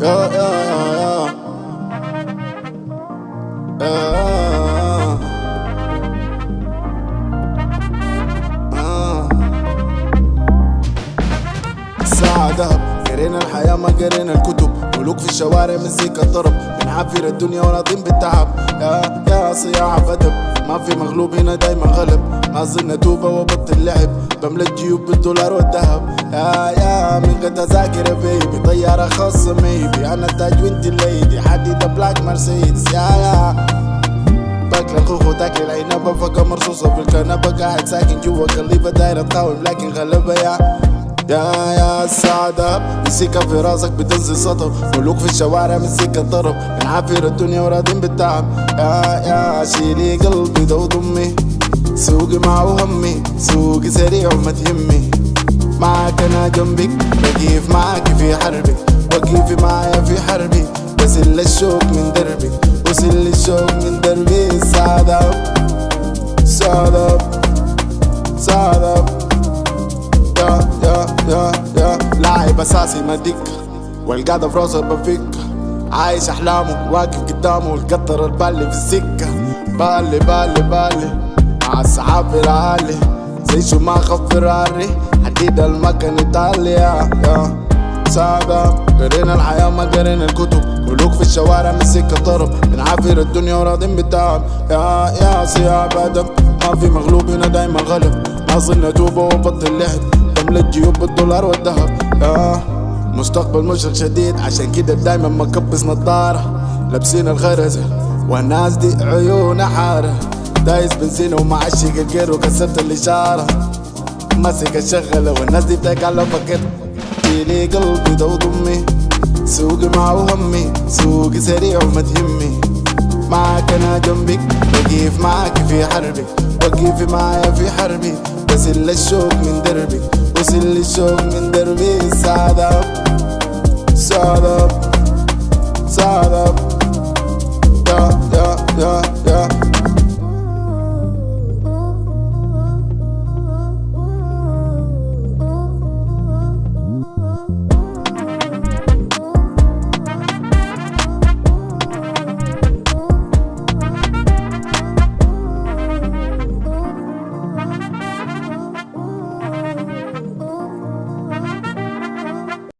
يا يا يا يا الساعة دهب، قرينا الحياة ما قرينا الكتب، ملوك في الشوارع مزيكا طرب، بنعافر الدنيا وراضين بالتعب. يا صياعة بدب، ما في مغلوب هنا دايما غلب، ما زلنا توبة وبطل لعب، بملى الجيوب بالدولار والذهب. يا من قد اذاكر بيبي، طيارة خاصة ميبي، انا التاج وانت الليدي، حديدة بلاك مرسيدس. يا باكل الخوخ وتاكل العنبة، فقا مرصوصة في الكنبة، قاعد ساكن جوا قليبة دايرة تقاوم لكن غلبة. يا السعادة مسيكة في راسك بتنزل سطر، ملوك في الشوارع مسيكة طرب، بنعافر الدنيا وراضين بالتعب. يا شيلي قلبي ده وضمي، سوقي معه همي، سوقي سريع وما تهمي، معاك انا جنبك، بكيف معاك في حربك، وكيفي معايا في حربي، بسل الشوق من دربك، وسل الشوق من دربي. السعادة سعادة سعادة يا لاعب اساسي ما دك، والقاعدة في راسه بفك، عايش احلامه واقف قدامه، القطر البالي في السكة، بالي مع السحاب في العالي، زي شو ما خف فراري، حديد المكن ايطالي. يا سادة قرينا الحياة ما قرينا الكتب، ملوك في الشوارع مسكة طرب، بنعافر الدنيا وراضين بالتعب. يا صياعة بدب، ما في مغلوب هنا دايما غلب، ما صرنا توبة وبطل لعب، بملى الجيوب بالدولار والذهب. مستقبل مشرق شديد، عشان كده دايما مكبس نظارة، لابسين الخرزة والناس دي عيون حارة، دايس بنزين ومعشق الجير وكسرت الإشارة، ماسك الشغلة والناس دي بتقال فكر. شيلي قلبي ده وضمي، سوقي معه همي، سوقي سريع وما تهمي، معاك انا جنبك، بكيف معاك في حربك، وكيفي معايا في حربي، بسل الشوق من دربك، وسل الشوق من دربي. سعادة سعادة سعادة يا